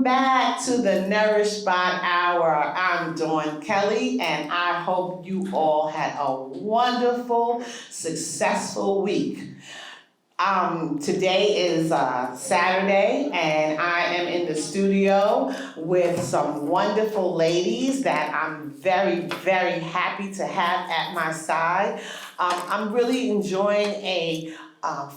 back to the Nourish Spot Hour. I'm Dawn Kelly, and I hope you all had a wonderful, successful week. Today is Saturday, and I am in the studio with some wonderful ladies that I'm very, very happy to have at my side. I'm really enjoying a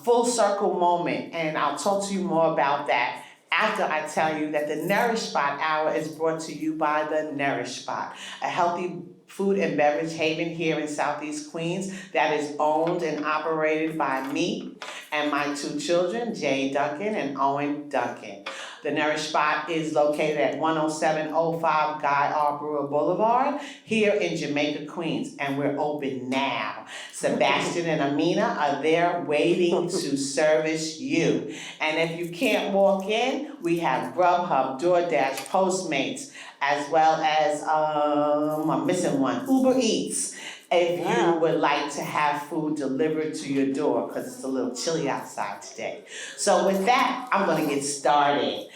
full circle moment, and I'll talk to you more about that after I tell you that the Nourish Spot Hour is brought to you by the Nourish Spot, a healthy food and beverage haven here in Southeast Queens that is owned and operated by me and my two children, Jay Duncan and Owen Duncan. The Nourish Spot is located at 10705 Guy R. Brewer Boulevard here in Jamaica, Queens, and we're open now. Sebastian and Amina are there waiting to service you. And if you can't walk in, we have Grubhub, DoorDash, Postmates, as well as, I'm missing one, Uber Eats, if you would like to have food delivered to your door, because it's a little chilly outside today. So with that, I'm going to get started.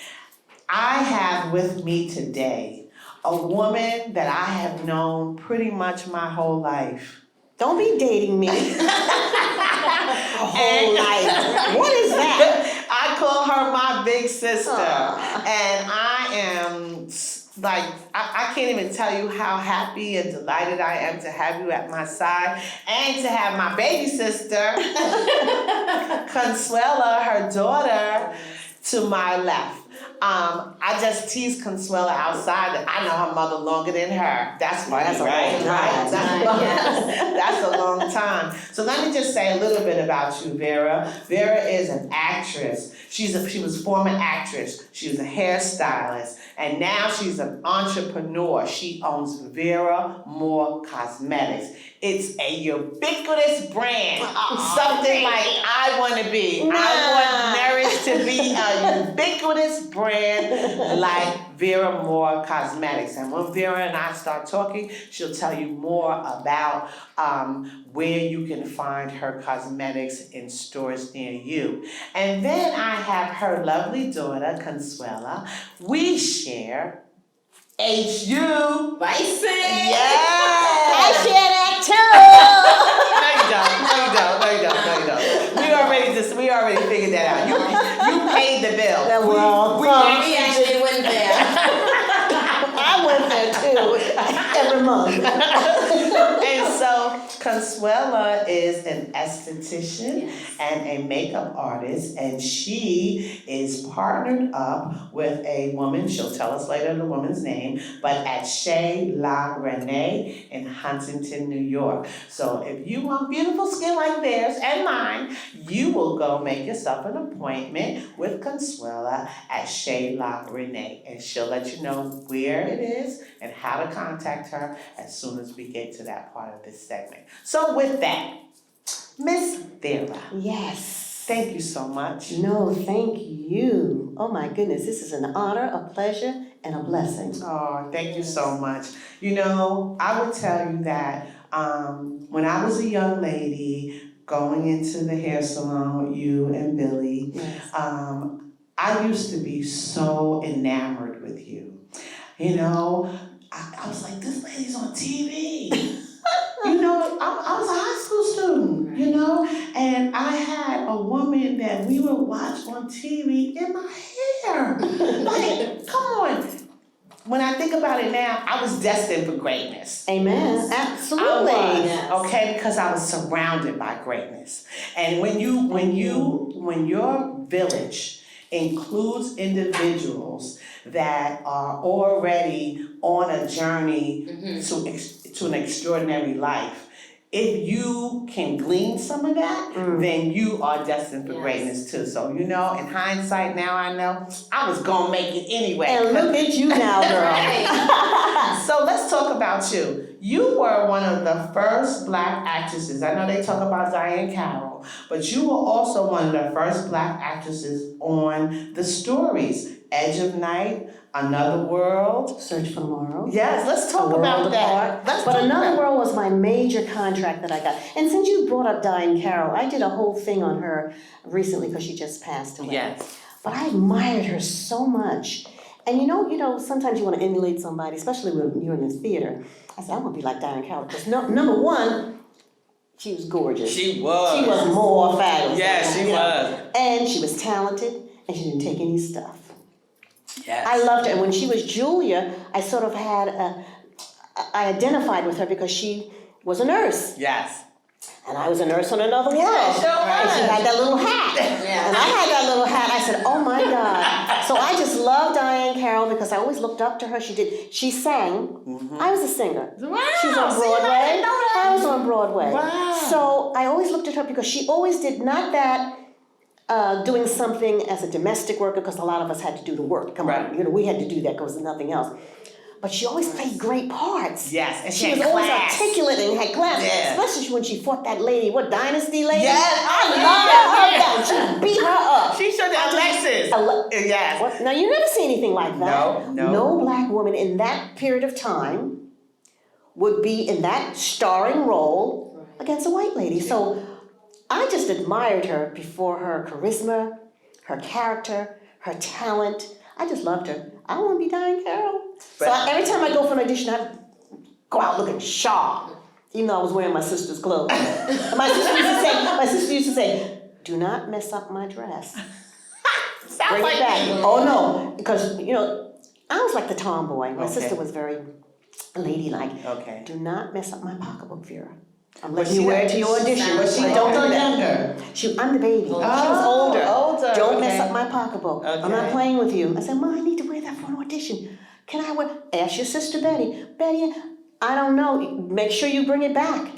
I have with me today a woman that I have known pretty much my whole life. Don't be dating me. Whole life. What is that? I call her my big sister. And I am like, I can't even tell you how happy and delighted I am to have you at my side and to have my baby sister, Consuella, her daughter, to my left. I just teased Consuella outside that I know her mother longer than her. That's funny, That's a right? long time. That's a long time. So let me just say a little bit about you, Vera. Vera is an actress. She was a former actress. She was a hairstylist. And now she's an entrepreneur. She owns Vera Moore Cosmetics. It's a ubiquitous brand. Something like I want to be. Nah. I want Nourish to be a ubiquitous brand like Vera Moore Cosmetics. And when Vera and I start talking, she'll tell you more about where you can find her cosmetics in stores near you. And then I have her lovely daughter, Consuela. We share HU. Bison. Yes. I share that No, you don't. We already figured that out. You paid the bill. Well, We actually went there. I went there too, every month. And so Consuela is an esthetician and a makeup artist, and she is partnered up with a woman, she'll tell us later the woman's name, but at Chez Laa Reina in Huntington, New York. So if you want beautiful skin like theirs and mine, you will go make yourself an appointment with Consuela at Chez Laa Reina, and she'll let you know where it is and how to contact her as soon as we get to that part of this segment. So with that, Miss Vera. Yes. Thank you so much. No, thank you. Oh my goodness, this is an honor, a pleasure, and a blessing. Oh, thank you so much. You know, I would tell you that when I was a young lady going into the hair salon with you and Billy, Yes. I used to be so enamored with you. You know, I was like, this lady's on TV. You know, I was a high school student, you know, and I had a woman that we would watch on TV in my hair. Like, come on. When I think about it now, I was destined for greatness. Amen. Absolutely. I was, Yes. okay, because I was surrounded by greatness. And when your village includes individuals that are already on a journey to an extraordinary life, if you can glean some of that, then you are destined for greatness too. So, you know, in hindsight, now I know I was going to make it anyway. And look at you now, girl. So let's talk about you. You were one of the first Black actresses. I know they talk about Diane Carroll, but you were also one of the first Black actresses on the stories. Edge of Night, Another World. Search for Tomorrow. Yes, let's talk about that. But Another World was my major contract that I got. And since you brought up Diane Carroll, I did a whole thing on her recently because she just passed away. Yes. But I admired her so much. And you know, sometimes you want to emulate somebody, especially when you're in the theater. I said, I want to be like Diane Carroll. Because number one, she was gorgeous. She was. She was more fabulous. Yes, she was. And she was talented, and she didn't take any stuff. Yes. I loved her. And when she was Julia, I sort of I identified with her because she was a nurse. Yes. And I was a nurse on another world. Yeah, sure And she was. had that little hat. Yeah. And I had that little hat. I said, oh my God. So I just loved Diane Carroll because I always looked up to her. She sang. I was a singer. Wow. She was on See, Broadway. I didn't know that. I was on Broadway. Wow. So I always looked at her because she always did not that doing something as a domestic worker, because a lot of us had to do the work. Come Right. on, you know, we had to do that because there's nothing else. But she always played great parts. Yes, and She had was always class. articulate and had class, Yeah. especially when she fought that lady, what, Dynasty lady? Yes, I loved her. She beat her up. She showed that Alexis. Yes. What? Now, you never see anything like that. No. No black woman in that period of time would be in that starring role against a white lady. So I just admired her before her charisma, her character, her talent. I just loved her. I want to be Diane Carroll. Every time I go for an audition, I go out looking sharp, even though I was wearing my sister's clothes. And my sister used to say, do not mess up my dress. Sounds Bring like it back. me. Oh no, because I was like the tomboy. My Okay. sister was very ladylike. Okay. Do not mess up my pocketbook, Vera. I'm Was letting she you wear it that- to your audition. Was she Don't older do or that. younger? I'm the baby. She was Oh, older. older, Don't mess okay. up my pocketbook. I'm Okay. not playing with you. I said, Mom, I need to wear that for an audition. Can I wear? Ask your sister Betty. Betty, I don't know. Make sure you bring it back.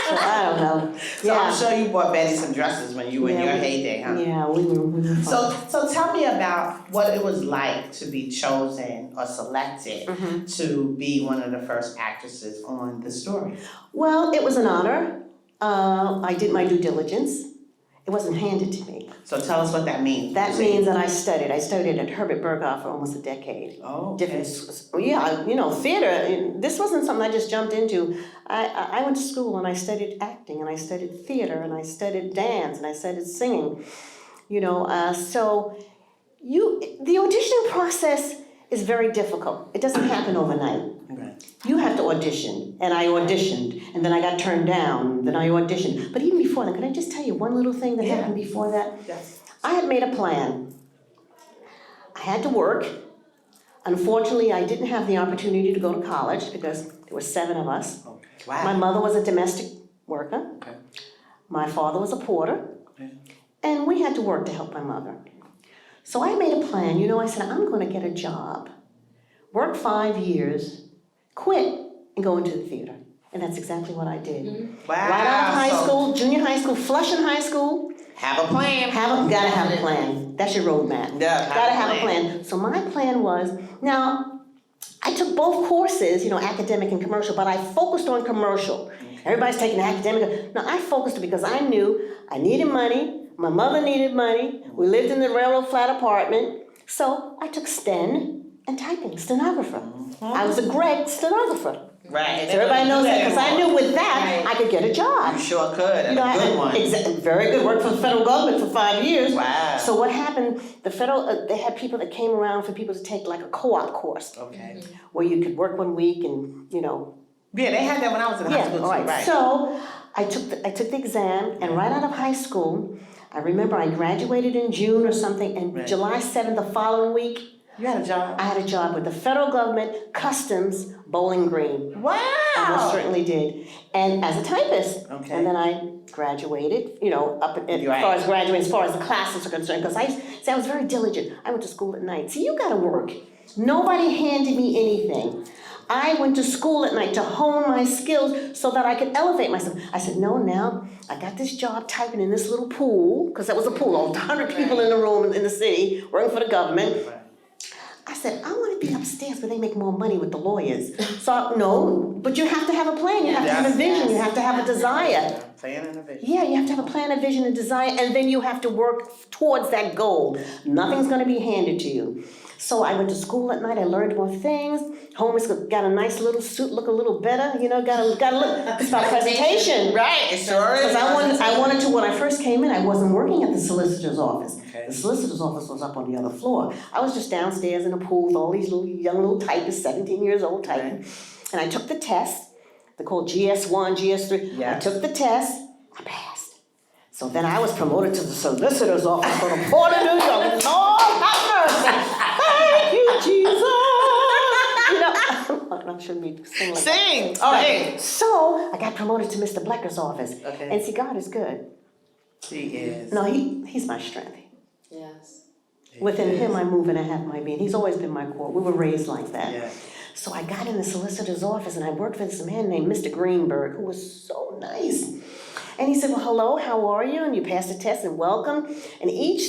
So I don't know. So I'm sure you bought Betty some dresses when you were in Yeah, your we- heyday, huh? Yeah, we were fun. So tell me about what it was like to be chosen or selected to be one of the first actresses on the story. Well, it was an honor. I did my due diligence. It wasn't handed to me. So tell us what that means. That means that I studied. I studied at Herbert Berghoff for almost a decade. Oh, Different, theater. This wasn't something I just jumped into. I went to school and I studied acting and I studied theater and I studied dance and I studied singing. So the auditioning process is very difficult. It doesn't happen overnight. Okay. You have to audition, and I auditioned, and then I got turned down, then I auditioned. But even before that, can I just tell you one little thing that happened before that? Yes. I had made a plan. I had to work. Unfortunately, I didn't have the opportunity to go to college because there were 7 of us. Okay. My Wow. mother was a domestic worker. Okay. My father was a porter. Okay. And we had to work to help my mother. So I made a plan. I said, I'm going to get a job, work 5 years, quit, and go into the theater. And that's exactly what I did. Wow. Right out of high So school, junior high school, Flushing High School, have a plan. gotta have a plan. That's your roadmap. Yeah, Gotta have a plan. So my plan was, now, I took both courses, academic and commercial, but I focused on commercial. Everybody's taking academic. No, I focused because I knew I needed money. My mother needed money. We lived in the railroad flat apartment. So I took sten and typing, stenographer. I was a great stenographer. Right. So everybody knows that because I knew with that I could get a job. You sure could, and a good one. Very good. Worked for the federal government for 5 years. Wow. So what happened? The federal they had people that came around for people to take like a co-op course Okay. where you could work 1 week and Yeah, they had that when I was in high school too, all right. right? So I took the exam, and right out of high school, I remember I graduated in June or something, and Right. July 7th the following week, You had a job? I had a job with the federal government, Customs, Bowling Green. Wow. I most certainly did, and as a typist. Okay. And then I graduated, as Right. far as graduating, as far as the classes are concerned, because I was very diligent. I went to school at night. See, you got to work. Nobody handed me anything. I went to school at night to hone my skills so that I could elevate myself. I said, no, now I got this job typing in this little pool, because that was a pool, all 100 people in the room in the city working for the government. I said, I want to be upstairs where they make more money with the lawyers. So, no, but you have to have a plan. You have to have a vision. You have to have a desire. Plan and a vision. Yeah, you have to have a plan, a vision, a desire, and then you have to work towards that goal. Nothing's going to be handed to you. So I went to school at night, I learned more things. Home has got a nice little suit, look a little better, gotta look, it's about presentation. Right, it sure is. Because I wanted to, when I first came in, I wasn't working at the solicitor's office. Okay. The solicitor's office was up on the other floor. I was just downstairs in a pool with all these young little typists, 17 years old typing. And I took the test, they're called GS1, GS3. Yes. I took the test, I passed. So then I was promoted to the solicitor's office for the Port of New York. Lord have mercy. Thank you, Jesus. I shouldn't be singing like that. Sing! Oh, hey. So I got promoted to Mr. Blecker's office. Okay. And see, God is good. He is. No, he's my strength. Yes. Within him, I move and I have my being. He's always been my core. We were raised like that. Yeah. So I got in the solicitor's office and I worked for this man named Mr. Greenberg, who was so nice. And he said, well, hello, how are you? And you passed the test and welcome. And each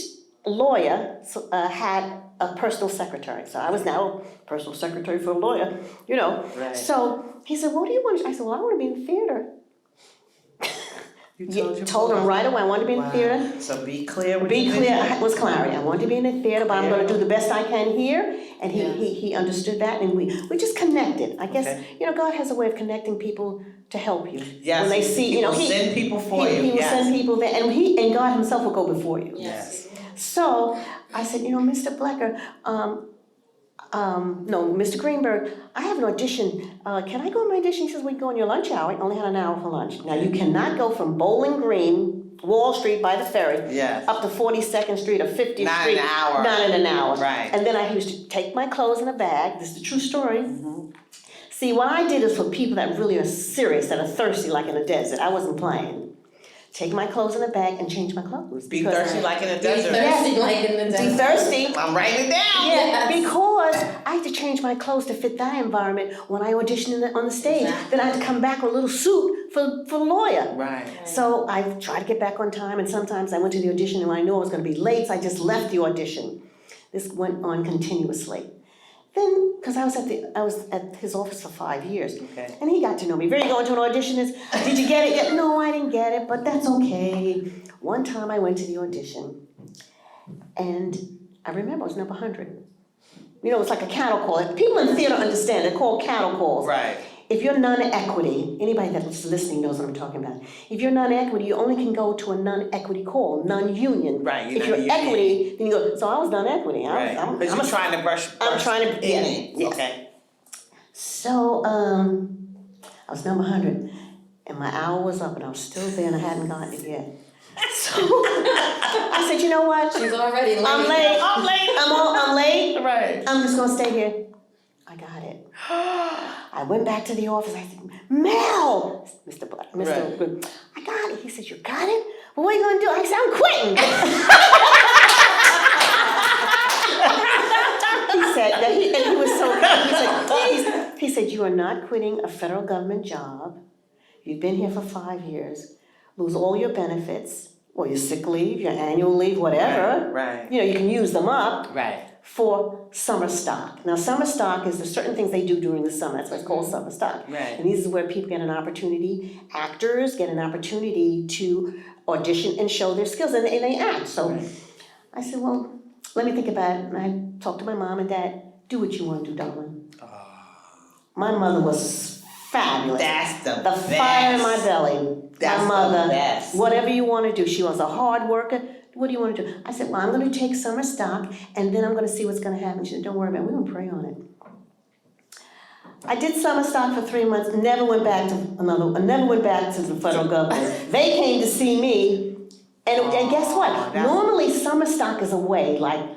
lawyer had a personal secretary. So I was now a personal secretary for a lawyer, Right. So he said, what do you want? I said, well, I want to be in theater. You told him right away I wanted to be in the theater. So be clear with Be your clear, vision. was clarity. I wanted to be in the theater, but I'm gonna do the best I can here. And he understood that, and we just connected. I guess, Okay. God has a way of connecting people to help you. Yes, When they see, he will send people for you, He will yes. send people there, and God himself will go before you. Yes. So I said, Mr. Blecker, no, Mr. Greenberg, I have an audition. Can I go on my audition? He says, we can go on your lunch hour. I only had an hour for lunch. Now, you cannot go from Bowling Green, Wall Street by the ferry, Yes. up to 42nd Street or 50th Not Street. an hour. Not in an hour. Right. And then I used to take my clothes in a bag. This is the true story. See, what I did is for people that really are serious, that are thirsty like in a desert. I wasn't playing. Take my clothes in a bag and change my clothes. Be because- thirsty like in a Be desert. thirsty like in the Be desert. thirsty. I'm writing it down. Yeah, because I had to change my clothes to fit that environment when I auditioned on the stage. Exactly. Then I had to come back with a little suit for the lawyer. Right. So I tried to get back on time, and sometimes I went to the audition and when I knew I was going to be late, so I just left the audition. This went on continuously. Then, because I was at his office for 5 years, Okay. and he got to know me. Very going to an audition is, did you get it yet? No, I didn't get it, but that's okay. One time I went to the audition, and I remember it was number 100. It's like a cattle call. People in theater understand, they're called cattle calls. Right. If you're non-equity, anybody that's listening knows what I'm talking about. If you're non-equity, you only can go to a non-equity call, non-union. Right, If you're non-union. equity, then you go, so I was non-equity. Right. But you're trying to brush I'm trying to, in yeah, it. yes. Okay. So, I was number 100, and my hour was up, and I was still there, and I hadn't gotten it yet. So, I said, you know what? She's already late. I'm late. I'm late. I'm late. Right. I'm just gonna stay here. I got it. I went back to the office. I said, Mel, Mr. Black, Mr. Right. Good, I got it. He said, you got it? Well, what are you gonna do? I said, I'm quitting. He said that and he was so good. He said, you are not quitting a federal government job. You've been here for 5 years. Lose all your benefits, or your sick leave, your annual leave, whatever. Right. You can use them up. Right. For summer stock. Now, summer stock is the certain things they do during the summer. That's why it's called summer stock. Right. And this is where people get an opportunity, actors get an opportunity to audition and show their skills, and they act. So I said, well, let me think about it. And I talked to my mom and dad. Do what you want to do, darling. My mother was fabulous. That's the The fire in my belly. That's my mother. the best. Whatever you want to do. She was a hard worker. What do you want to do? I said, well, I'm going to take summer stock, and then I'm going to see what's going to happen. She said, don't worry about it. We're going to pray on it. I did summer stock for 3 months, never went back to the federal government. They came to see me, and guess what? Normally, summer stock is away, like,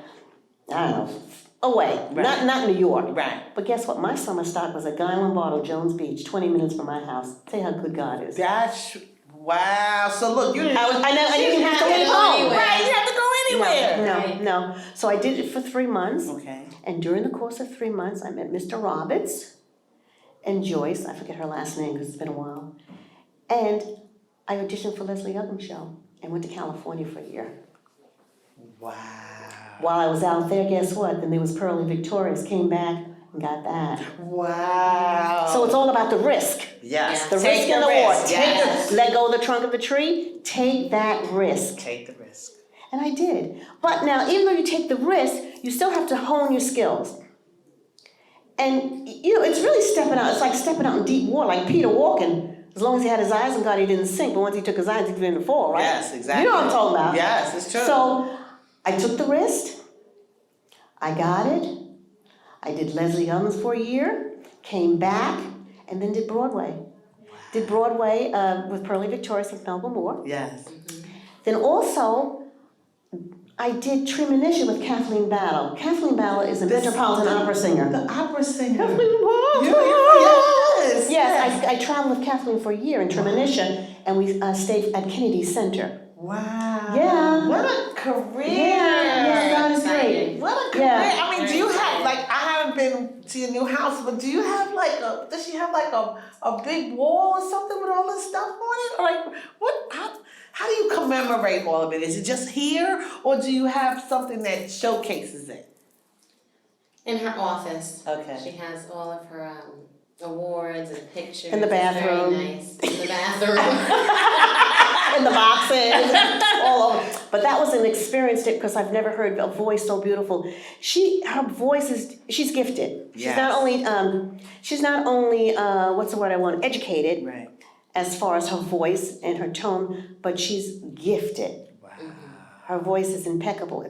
I don't know, away, Right. not New York. Right. But guess what? My summer stock was at Guy Lombardo, Jones Beach, 20 minutes from my house. Tell you how good God is. That's wow. So look, you didn't. I didn't have to go leave home. anywhere. Right. You have to go anywhere. No. So I did it for 3 months. Okay. And during the course of 3 months, I met Mr. Roberts and Joyce. I forget her last name because it's been a while. And I auditioned for Leslie Uggams' show and went to California for a year. Wow. While I was out there, guess what? Then there was Pearlie Victorious, came back and got that. Wow. So it's all about the risk. Yes. The Take risk your and the war. risk. Yes. Let go of the trunk of the tree. Take that risk. Take the risk. And I did. But now, even though you take the risk, you still have to hone your skills. And, it's really stepping out. It's like stepping out in deep water, like Peter walking. As long as he had his eyes on God, he didn't sink. But once he took his eyes, he began to fall, right? Yes, exactly. You know what I'm talking about. Yes, it's true. So I took the risk. I got it. I did Leslie Helms for a year, came back, and then did Broadway. Did Broadway with Pearlie Victorious with Vera Moore. Yes. Then also, I did Treemonisha with Kathleen Battle. Kathleen Battle is a Metropolitan opera singer. The opera singer. Kathleen Battle. Yes. Yes, I traveled with Kathleen for a year in Treemonisha, and we stayed at Kennedy Center. Wow. Yeah. What a career. Yeah, God is great. What a career. Yeah. I mean, do you have, like, I haven't been to your new house, but do you have, like, does she have, like, a big wall or something with all this stuff on it? Or, like, how do you commemorate all of it? Is it just here, or do you have something that showcases it? In her office. Okay. She has all of her awards and pictures. In the bathroom. Very nice. In the bathroom. In the boxes, all over. But that was an experience because I've never heard a voice so beautiful. Her voice she's gifted. She's Yes. not only what's the word I want, educated, Right. as far as her voice and her tone, but she's gifted. Wow. Her voice is impeccable.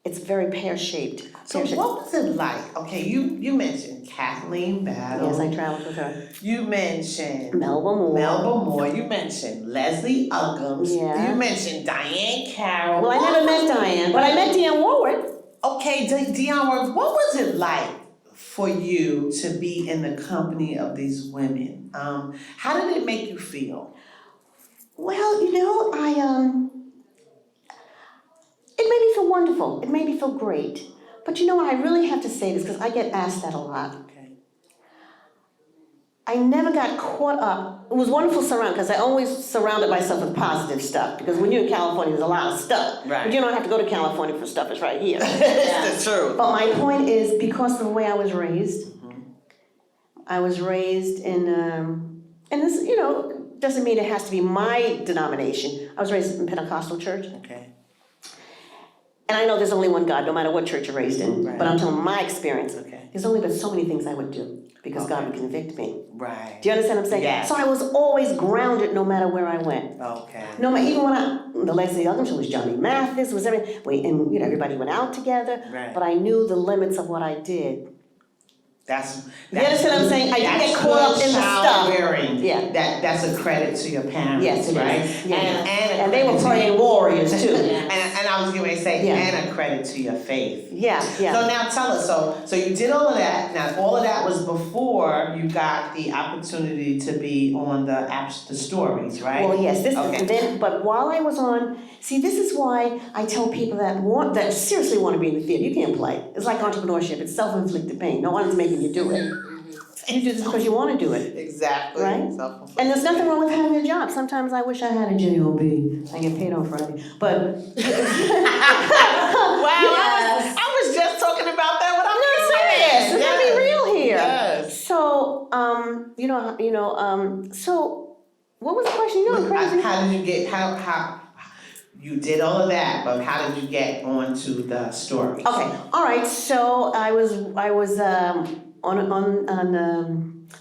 It's very pear-shaped. So what was it like? Okay, you mentioned Kathleen Battle. Yes, I traveled with her. You mentioned Melba Moore. You mentioned Leslie Uggams. Yeah. You mentioned Diane Carroll. Well, I never met Diane, but I met Dionne Warwick. Okay, Dionne, what was it like for you to be in the company of these women? How did it make you feel? Well, it made me feel wonderful. It made me feel great. But I really have to say this because I get asked that a lot. Okay. I never got caught up. It was wonderful because I always surrounded myself with positive stuff. Because when you're in California, there's a lot of stuff. Right. But you don't have to go to California for stuff. It's right here. It's the truth. But my point is, because of the way I was raised, I was raised in, and this, doesn't mean it has to be my denomination. I was raised in Pentecostal church. Okay. And I know there's only one God, no matter what church you're raised in. Right. But I'm telling my experience. Okay. There's only been so many things I would do because God Okay. would convict me. Right. Do you understand what I'm saying? Yes. So I was always grounded no matter where I went. Okay. No matter, even when the Leslie Uggams show was Johnny Mathis, was everything. And everybody went out together. Right. But I knew the limits of what I did. That's You understand what I'm saying? I didn't get caught up in the stuff. Childbearing. Yeah. That's a credit to your parents, Yes, it right? is. Yeah. And they were praying warriors too. And I was going to say, Yeah. and a credit to your faith. Yeah, yeah. So now tell us, so you did all of that. Now all of that was before you got the opportunity to be on the stories, right? Well, yes. Okay. But while I was on, this is why I tell people that seriously want to be in the theater. You can't play. It's like entrepreneurship. It's self-inflicted pain. No one's making you do it. You do this because you want to do it. Exactly. Right? And there's nothing wrong with having a job. Sometimes I wish I had a job. I get paid on Friday. But I was just talking about that when I'm serious. Let's be real here. Yes. So, so what was the question? I'm crazy. How did you get how you did all of that, but how did you get onto the story? Okay, all right. So I was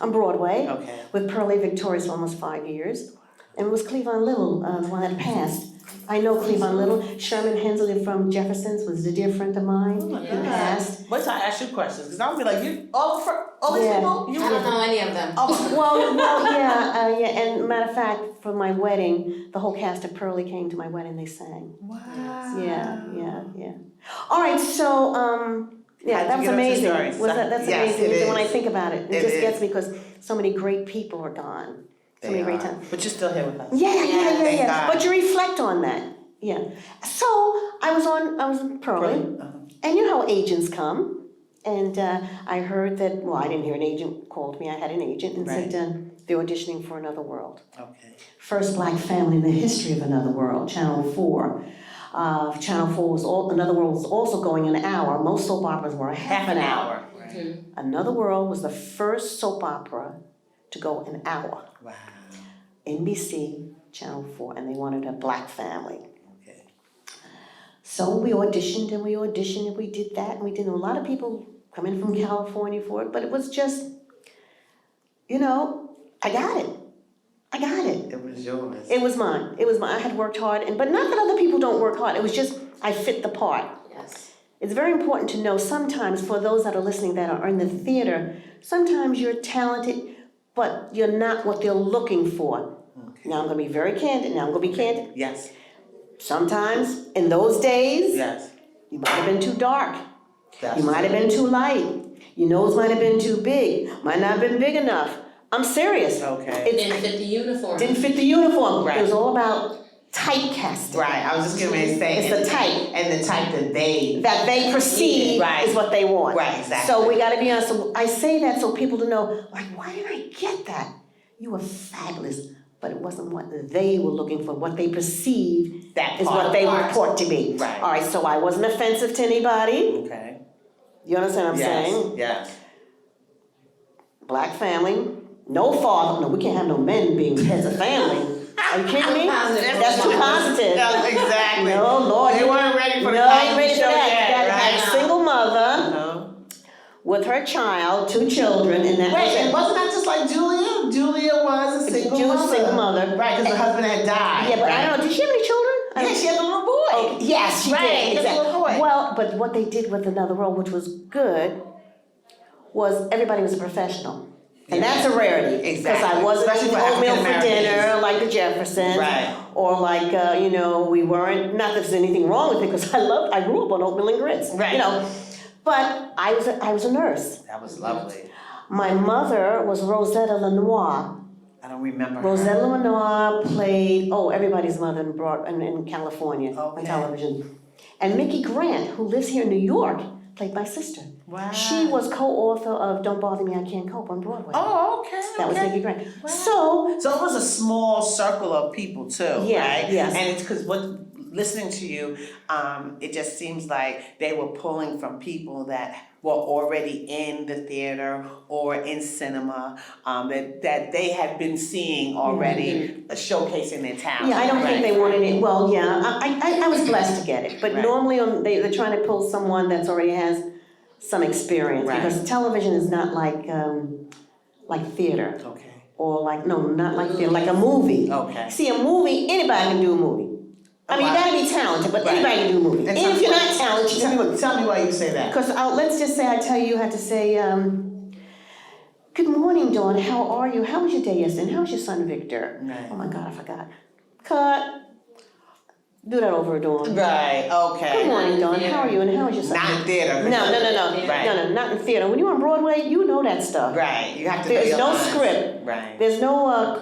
on Broadway with Pearlie Victorious for almost 5 years, and it was Cleavon Little, the one that passed. I know Cleavon Little. Sherman Hensley from Jefferson's was a dear friend of mine. He passed. Wait till I ask you questions, because I'll be like, you all these Yeah. people? I don't know any of them. Well, yeah. And matter of fact, for my wedding, the whole cast of Pearlie came to my wedding. They sang. Wow. Yeah. All right, so yeah, that was amazing. That's Yes, amazing. it When I is. think about it, it It just is. gets me because so many great people are gone. So many great times. But you're still here with us. Yeah. God. But you reflect on that. Yeah. So I was in Pearlie, and you know how agents come, and I heard that. Well, I didn't hear an agent called me. I had an agent and Right. said they're auditioning for Another World. Okay. First black family in the history of Another World, Channel 4. Channel 4 Another World was also going an hour. Most soap operas were a half an hour. Right. Another World was the first soap opera to go an hour. Wow. NBC, Channel 4, and they wanted a black family. Okay. So we auditioned and we auditioned and we did that and we did. A lot of people come in from California for it, but it was just, you know, I got it. I got it. It was yours. It was mine. It was mine. I had worked hard, but not that other people don't work hard. It was just I fit the part. Yes. It's very important to know sometimes for those that are listening that are in the theater, sometimes you're talented, but you're not what they're looking for. Okay. Now I'm going to be very candid. Now I'm going to be candid. Yes. Sometimes in those days, Yes. you might have been too dark. That's You might have been too light. Your nose might have been too big. Might not have been big enough. I'm serious. Okay. Didn't fit the uniform. Didn't fit the uniform. Right. It was all about typecasting. Right. I was just getting ready to say. It's the type. And the type that they. That they perceive Right. is what they want. Right. Exactly. So we gotta be honest. So I say that so people to know, like, why did I get that? You were fabulous, but it wasn't what they were looking for. What they perceived That is part. what they report to be. Right. All right, so I wasn't offensive to anybody. Okay. You understand what I'm saying? Yes. Black family, no father. No, we can't have no men being heads of family. Are you kidding me? Positive. That's too positive. Yeah, exactly. No, Lord. They weren't ready for the No, Cosby you ready for show that. yet, You gotta right? have a single mother Uh-huh. with her child, 2 children, and that Wait, was and it. wasn't that just like Julia? Julia was a single She was mother. a single mother. Right, because her husband had died. Yeah, but right? I don't know, did she have any children? Yeah, she had a little boy. Oh, yes, she Right, did. she had a Exactly. little boy. Well, but what they did with Another World, which was good, was everybody was a professional. And Yeah. that's a rarity. Exactly. Because I wasn't Especially eating for oatmeal for African dinner Americans. like the Jeffersons. Right. Or like, we weren't, not that there's anything wrong with it, because I grew up on oatmeal and grits. Right. You know, but I was a nurse. That was lovely. My mother was Rosetta Lenoir. I don't remember Rosetta her. Lenoir played, everybody's mother in California on Okay. television. And Mickey Grant, who lives here in New York, played my sister. Wow. She was co-author of Don't Bother Me, I Can't Cope on Broadway. Oh, okay. That was okay. Mickey Grant. Wow. So it was a small circle of people too, Yeah, right? yes. And it's because listening to you, it just seems like they were pulling from people that were already in the theater or in cinema, that they had been seeing already, showcasing their talent. yeah, I don't think right? they wanted it. Well, yeah, I was blessed to get it. But Right. normally they're trying to pull someone that's already has some experience. Right. Because television is not like theater. Okay. Or not like theater, like a movie. Okay. See, a movie, anybody can do a movie. I mean, you gotta be talented, but Right. anybody can do a movie. And And if you're not talented, Tell me why you say that. because let's just say I tell you had to say, good morning, Dawn, how are you? How was your day yesterday? And how was your son, Victor? Right. Oh my God, I forgot. Cut. Do that over, Dawn. Right, okay. Good morning, Dawn, how are you? And how was your son? Not in theater. No, Right. not in theater. When you're on Broadway, you know that stuff. Right, you have to know There's your no lines. script. Right. There's no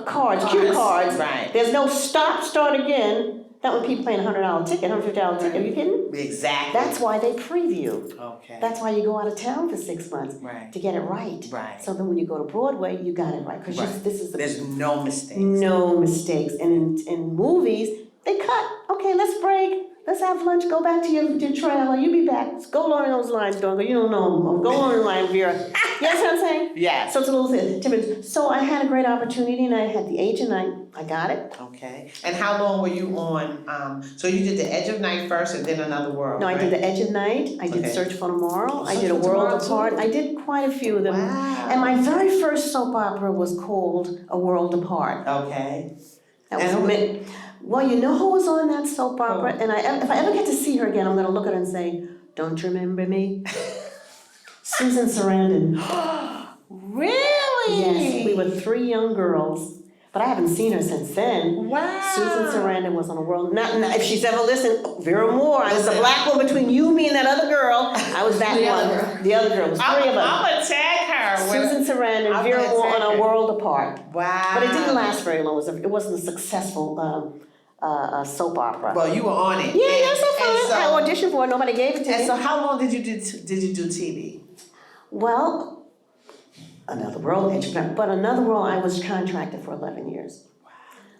cue cards. Right. There's no start again. That when people paying a $100 ticket, $150 ticket, are you kidding? Exactly. That's why they preview. Okay. That's why you go out of town for 6 months. Right. To get it right. Right. So then when you go to Broadway, you got it right. Because Right. this is There's no mistakes. no mistakes. And in movies, they cut. Okay, let's break. Let's have lunch. Go back to your trailer. You be back. Go learn those lines, Dawn. You don't know them. Go learn the line, Vera. You know what I'm saying? Yes. So it's a little different. So I had a great opportunity, and I had the agent. I got it. Okay. And how long were you on? So you did The Edge of Night first, and then Another World. No, I right? did The Edge of Night. I did Okay. Search for Tomorrow. I Search did A for World Tomorrow, Apart. too. I did quite a few of them. Wow. And my very first soap opera was called A World Apart. Okay. That And was who- well, you know who was on that soap opera? And if I ever get to see her again, I'm gonna look at her and say, "Don't you remember me?" Susan Sarandon. Really? Yes, we were 3 young girls, but I haven't seen her since then. Wow. Susan Sarandon was on A World. Not if she's ever listened. Vera Moore. I was the Listen. black one between you, me, and that other girl. I was that The one. other girl. The other girl. It was 3 of us. I'm gonna tag her. Susan Sarandon, I'm Vera gonna Moore tag on A her. World Apart. Wow. But it didn't last very long. It wasn't a successful soap opera. Well, you were on it. Yeah, And- yes, that's and fine. I so- auditioned for it. Nobody gave it to And me. so, how long did you do TV? Well, Another World, but Another World, I was contracted for 11 years.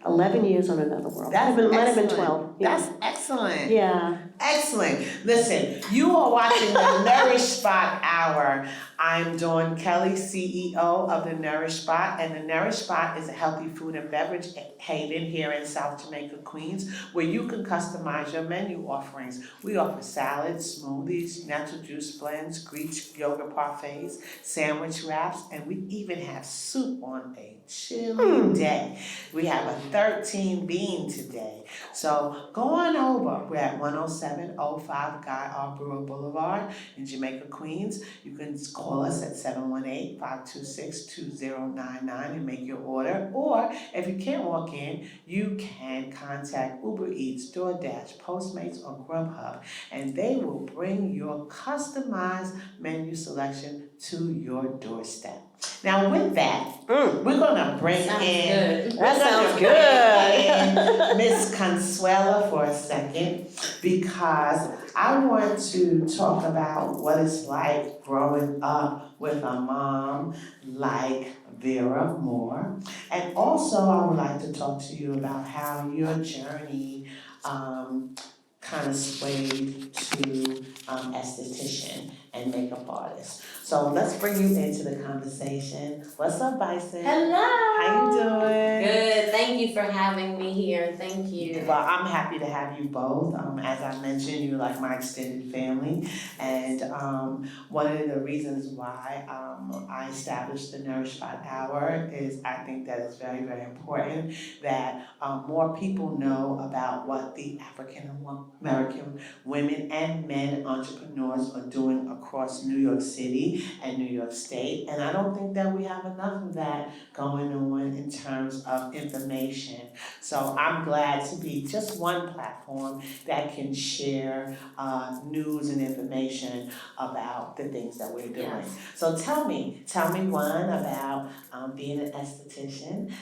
11 years on Another World. That's might have been excellent. 12. Yeah. That's excellent. Yeah. Excellent. Listen, you are watching the Nourish Spot Hour. I'm Dawn Kelly, CEO of the Nourish Spot, and the Nourish Spot is a healthy food and beverage haven here in South Jamaica, Queens, where you can customize your menu offerings. We offer salads, smoothies, natural juice blends, Greek yogurt parfaits, sandwich wraps, and we even have soup on a chilly day. We have a 13 bean today. So go on over. We're at 10705 Guy Arborough Boulevard in Jamaica, Queens. You can call us at 718-526-2099 and make your order. Or if you can't walk in, you can contact Uber Eats, DoorDash, Postmates, or Grubhub, and they will bring your customized menu selection to your doorstep. Now with that, we're gonna bring Sounds in good. That sounds good. Miss Consuella for a second, because I want to talk about what it's like growing up with a mom like Vera Moore. And also I would like to talk to you about how your journey kind of swayed to esthetician and makeup artist. So let's bring you into the conversation. What's up, Bison? Hello. How you doing? Good. Thank you for having me here. Thank you. Well, I'm happy to have you both. As I mentioned, you're like my extended family. And one of the reasons why I established the Nourish Spot Hour is I think that it's very, very important that more people know about what the African American women and men entrepreneurs are doing across New York City and New York State. And I don't think that we have enough of that going on in terms of information. So I'm glad to be just one platform that can share news and information about the things that we're doing. Yes. So tell me one about being an esthetician,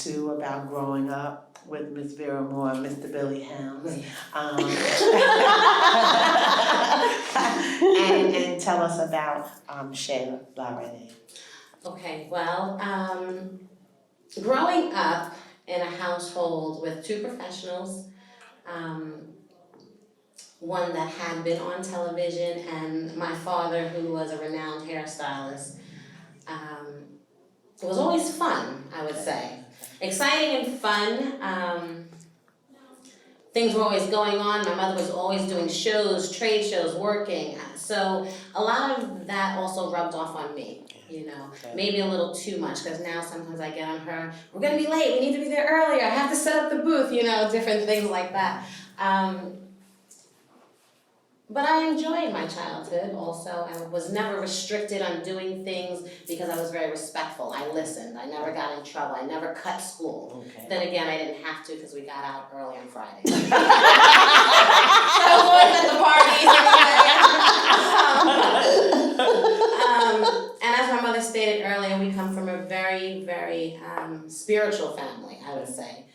two about growing up with Miss Vera Moore and Mr. Billy Helms, and tell us about Chez Laa Reina. Okay, well, growing up in a household with two professionals, one that had been on television and my father, who was a renowned hairstylist, it was always fun, I would say. Exciting and fun. Things were always going on. My mother was always doing shows, trade shows, working. So a lot of that also rubbed off on me, you know. Maybe a little too much, because now sometimes I get on her, we're gonna be late, we need to be there earlier, I have to set up the booth, you know, different things like that. But I enjoyed my childhood also. I was never restricted on doing things because I was very respectful. I listened. I never got in trouble. I never cut school. Okay. Then again, I didn't have to because we got out early on Friday. So I was always at the parties and as my mother stated earlier, we come from a very, very spiritual family, I would say.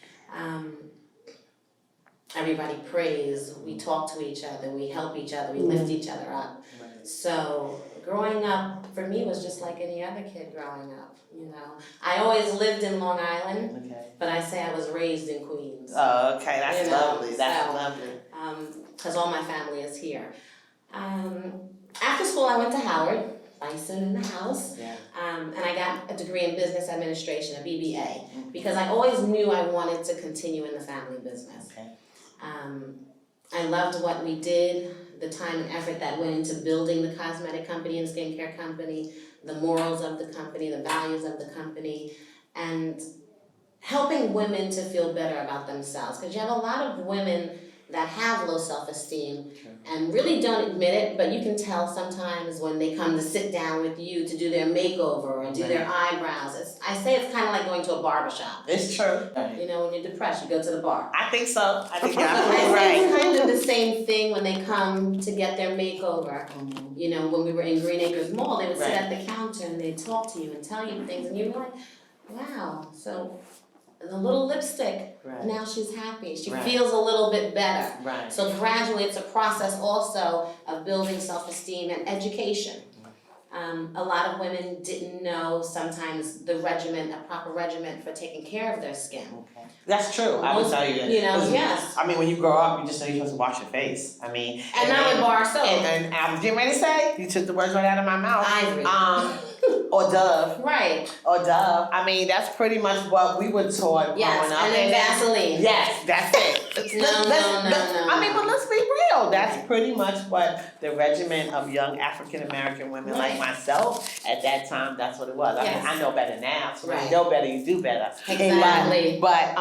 Everybody prays, we talk to each other, we help each other, we lift each other up. Right. So growing up for me was just like any other kid growing up, you know. I always lived in Long Island, Okay. but I say I was raised in Queens. Oh, okay, that's You know, lovely. That's so, lovely. Because all my family is here. After school I went to Howard, Bison in the house. Yeah. And I got a degree in business administration, a BBA, because I always knew I wanted to continue in the family business. Okay. I loved what we did, the time and effort that went into building the cosmetic company and skincare company, the morals of the company, the values of the company, and helping women to feel better about themselves. Because you have a lot of women that have low self-esteem and really don't admit it, but you can tell sometimes when they come to sit down with you to do their makeover and do their eyebrows. I say it's kind of like going to a barbershop. It's true. You know, when you're depressed, you go to the bar. I think so. I think you're I absolutely say right. it's kind of the same thing when they come to get their makeover. You know, when we were in Green Acres Mall, they would sit at the counter and they'd talk to you and tell you things, and you'd be like, wow, so the little lipstick, Right. now she's happy, she Right. feels a little bit better. Right. So gradually it's a process also of building self-esteem and education. A lot of women didn't know sometimes the regimen, a proper regimen for taking care of their skin. Okay. That's true. I would tell you that. You know, 'Cause, yes. I mean, when you grow up, you just know you're supposed to wash your face. I mean, And not with bar soap. And I was getting ready to say, you took the words right out of my mouth. Ivory. Or Dove. Right. Or Dove. I mean, that's pretty much what we were taught growing Yes, up. and then Vaseline. Yes, that's it. No. I mean, but let's be real. That's pretty much what the regimen of young African American women like Right. myself at that time. That's what it was. I mean, Yes. I know better now. So when Right. you know better, you do better. Exactly. But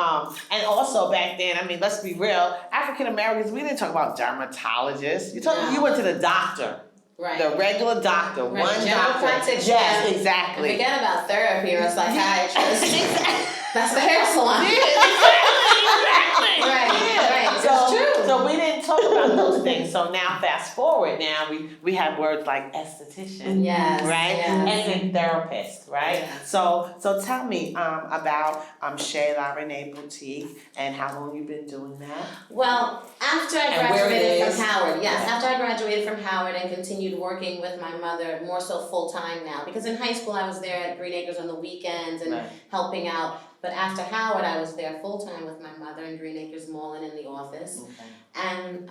and also back then, I mean, let's be real. African Americans, we didn't talk about dermatologists. No. You went to the doctor. Right. The regular doctor, Right, one general doctor. practitioner. Yes, And exactly. forget about therapy or a psychiatrist. That's the hair salon. Exactly. Right. So, It's true. so we didn't talk about those things. So now fast forward now we have words like esthetician, Yes. right? Yes. And then therapist, right? Yes. So tell me about Chez Laa Reina boutique and how long you've been doing that. Well, after I And where it graduated is. from Howard, yes, Yeah. after I graduated from Howard and continued working with my mother more so full time now, because in high school I was there at Green Acres on the weekends and Right. helping out. But after Howard, I was there full time with my mother in Green Acres Mall and in the office. Okay. And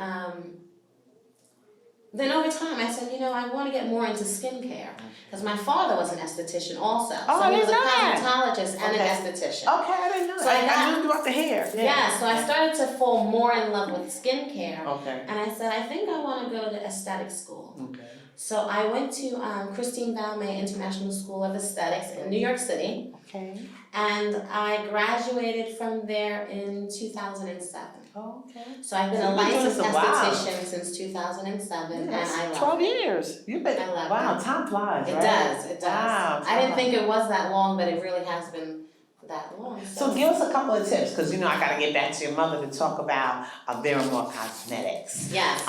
then over time, I said, I want to get more into skincare because my father was an esthetician also. Oh, so I he was a didn't know that. cosmetologist and Okay. an esthetician. Okay, I didn't know. So I I knew about the hair. Yeah, so I started to fall more in love with skincare. Okay. And I said, I think I want to go to aesthetic school. Okay. So I went to Christine Valmet International School of Aesthetics in New York City. Okay. And I graduated from there in 2007. Okay. So I've been So a you've been doing licensed this a while. esthetician since 2007, and I love 12 it. years. You've been. I love wow, it. time flies, It right? does, it does. Wow, I didn't think it was that long, but it really has been that long. So give us a couple of tips, because I gotta get back to your mother to talk about Vera Moore Cosmetics. Yes.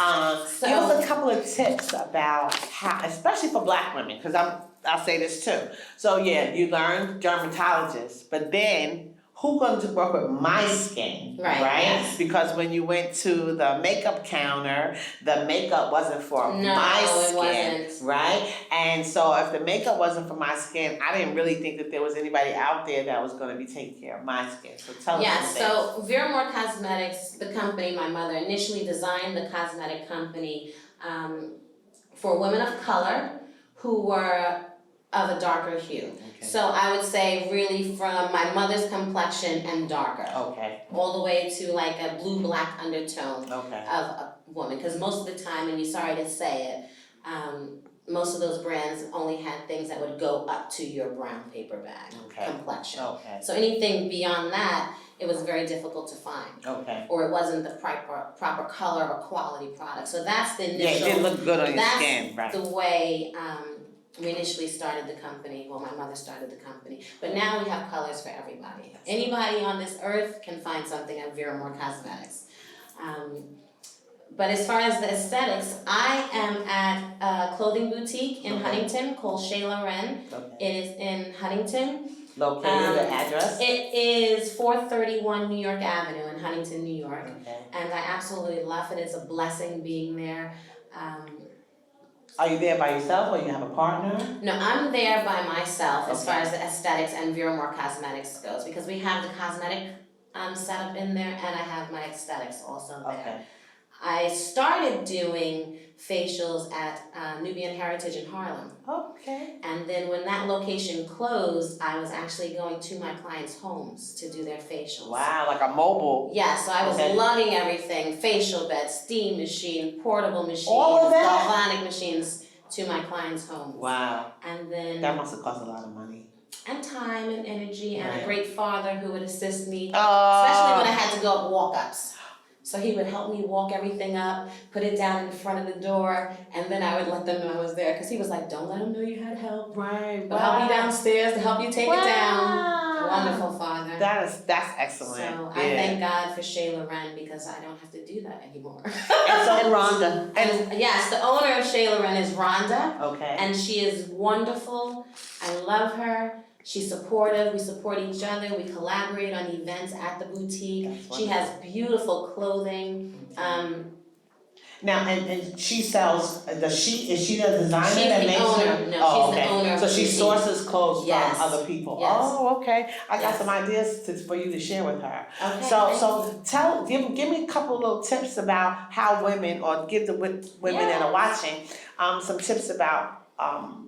Give us a couple of tips about how, especially for Black women, because I'll say this too. So yeah, you learned dermatologist, but then who going to work with my skin, Right, yes. Because when you went to the makeup counter, the makeup wasn't for No, my it skin, wasn't. right? And so if the makeup wasn't for my skin, I didn't really think that there was anybody out there that was going to be taking care of my skin. So tell us Yes, some things. so Vera Moore Cosmetics, the company, my mother initially designed the cosmetic company for women of color who were of a darker hue. Okay. So I would say really from my mother's complexion and darker, Okay, all the way to like a blue-black undertone okay. of a woman. Because most of the time, and you're sorry to say it, most of those brands only had things that would go up to your brown paper bag Okay. complexion. Okay, So anything beyond that, it was very difficult to find. okay. Or it wasn't the proper color or quality product. So that's the Yeah, it didn't initial, look good on your that's skin, right? the way we initially started the company. Well, my mother started the company. But now we have colors for everybody. Anybody on this earth can find something at Vera Moore Cosmetics. But as far as the aesthetics, I am at a clothing boutique in Okay. Huntington called Chez Laa Reina. Okay. It is in Huntington. Located, the address? It is 431 New York Avenue in Huntington, New York. Okay. And I absolutely love it. It's a blessing being there. Are you there by yourself or you have a partner? No, I'm there by myself as Okay. far as the aesthetics and Vera Moore Cosmetics goes because we have the cosmetic setup in there and I have my aesthetics also there. Okay. I started doing facials at Nubian Heritage in Harlem. Okay. And then when that location closed, I was actually going to my clients' homes to do their facials. Wow, like a mobile. Yeah, so I was Okay. lugging everything, facial bed, steam machine, portable machines, All of that? galvanic machines to my clients' homes. Wow. And then, That must have cost a lot of money. and time and energy and Right. a great father who would assist me, especially when I had to go up walk-ups. So he would help me walk everything up, put it down in front of the door, and then I would let them know I was there. Because he was like, don't let them know you had help. Right. But help me downstairs to help you take it down. Wow. Wonderful father. That's excellent. So I thank God for Chez Laa Reina because I don't have to do that anymore. And Rhonda. And yes, the owner of Chez Laa Reina is Rhonda, Okay. and she is wonderful. I love her. She's supportive. We support each other. We collaborate on events at the boutique. That's She has beautiful clothing. Now, and she sells, is she the designer She's that the makes owner. it? No, Oh, she's the okay. owner of So the she boutique. sources clothes Yes. from other people? Yes. Oh, okay. I got Yes. some ideas for you to share with her. Okay, So give me a couple little tips about how women, or give the women that are watching, some tips about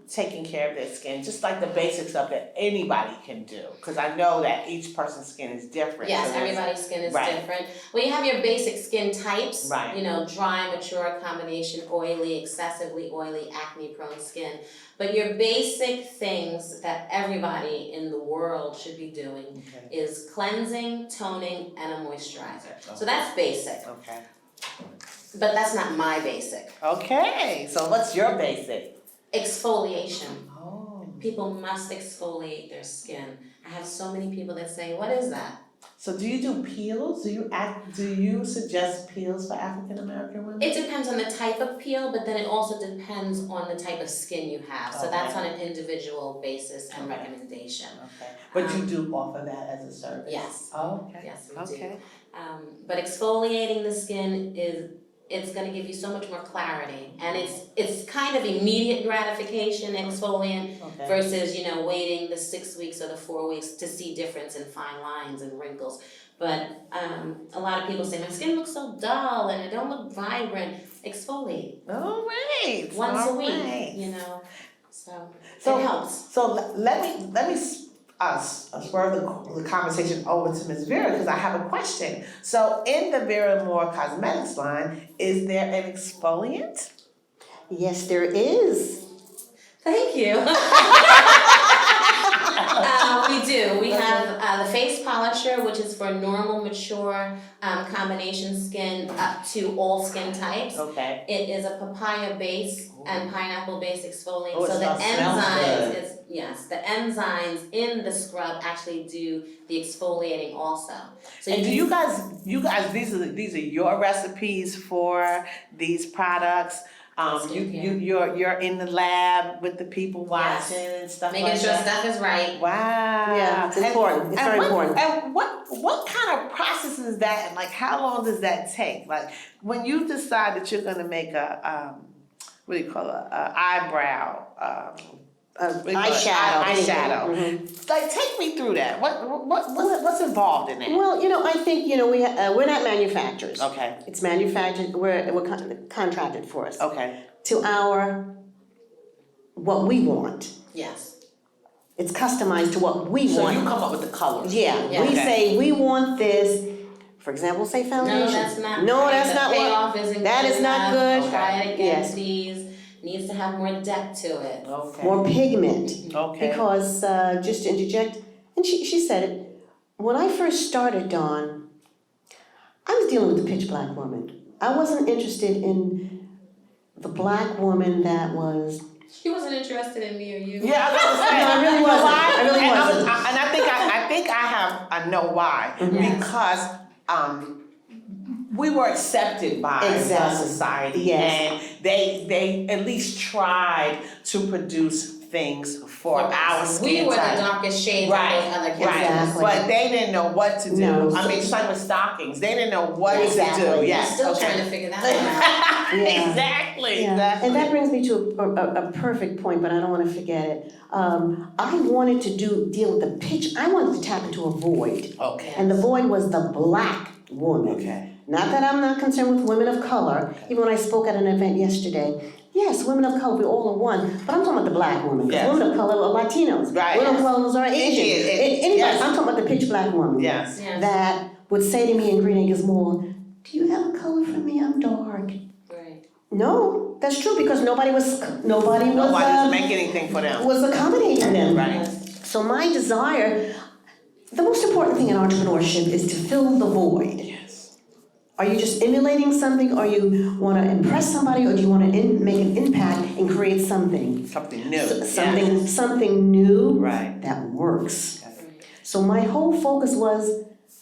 taking care of their skin, just like the basics of it anybody can do, because I know that each person's skin is different. Yes, so there's- everybody's skin is Right. different. Well, you have your basic skin types. Right. You know, dry, mature, combination, oily, excessively oily, acne-prone skin. But your basic things that everybody in the world should be doing Okay. is cleansing, toning, and a moisturizer. So Okay. that's basic, Okay. but that's not my basic. Okay, so what's your basic? Exfoliation. Oh. People must exfoliate their skin. I have so many people that say, what is that? So do you do peels? Do you suggest peels for African American women? It depends on the type of peel, but then it also depends on the type of skin you have. So that's on an individual basis and Okay. recommendation. Okay, but you do offer that as a service? Yes. Oh, okay. Yes, we do. Okay. But exfoliating the skin it's gonna give you so much more clarity. And it's kind of immediate gratification exfoliant Okay. versus, waiting the 6 weeks or the 4 weeks to see difference in fine lines and wrinkles. But a lot of people say, my skin looks so dull and it don't look vibrant. Exfoliate All right. once a All week, right. So it helps. So let me spur the conversation over to Ms. Vera, because I have a question. So in the Vera Moore Cosmetics line, is there an exfoliant? Yes, there is. Thank you. We do. We have the face polisher, which is for normal, mature, combination skin up to all skin types. Okay. It is a papaya base and pineapple based exfoliant. Oh, it so the smells enzymes, good. the enzymes in the scrub actually do the exfoliating also. So And do can- you guys, these are your recipes for these products? You're in the lab with the people watching and stuff making like sure that? stuff is right. Wow. Yeah, it's important. It's very important. And what kind of process is that, and like how long does that take? Like when you decide that you're gonna make a what do you call it? A eyebrow what do you call it? Eyeshadow. Eyeshadow. Mhm. Like take me through that. What's involved in that? Well, I think, we're not manufacturers. Okay. It's manufactured, we're contracted for us. Okay. To what we want. Yes. It's customized to what we So want. you come up with the colors. Yeah, Yeah. we Okay. say, we want this, for example, say foundation. No, that's not. No, right. that's The not what, payoff isn't that good is not enough. good. Try it again, Yes. please. Needs to have more depth to it. Okay. More pigment. Okay. Because, just to interject, and she said it, when I first started, Dawn, I was dealing with the pitch black woman. I wasn't interested in the black woman that was. She wasn't interested in me or you. Yeah, I was gonna say. No, I really You know wasn't. why? I really And wasn't. and I think I know why. Mhm. Because we were accepted by Exactly. the society, Yes. and they at least tried to produce things for our skin We were type. the darkest shades Right, of those other kids. Right, Exactly. but they didn't know what to do. No. I mean, just like with stockings, they didn't know what Exactly. to do. I'm Yes, still okay. trying to figure that one out. Yeah. Exactly, Yeah. exactly. And that brings me to a perfect point, but I don't want to forget it. I wanted to deal with the pitch. I wanted to tap into a void. Okay. And the void was the black woman. Okay. Not that I'm not concerned with women of color, even when I spoke at an event yesterday. Yes, women of color, we all are one, but I'm talking about the black woman. Because Yes. women of color are Latinos. Right. Women of color are Asian. Anybody, Yes. I'm talking about the pitch black woman. Yes. Yes. That would say to me in Green Acres Mall, do you have a color for me? I'm dark. Right. No, that's true because nobody was Nobody doesn't make anything for them. was accommodating them. Right. So my desire, the most important thing in entrepreneurship is to fill the void. Yes. Are you just emulating something, or you want to impress somebody, or do you want to make an impact and create something? Something new. Something new Right. that works. So my whole focus was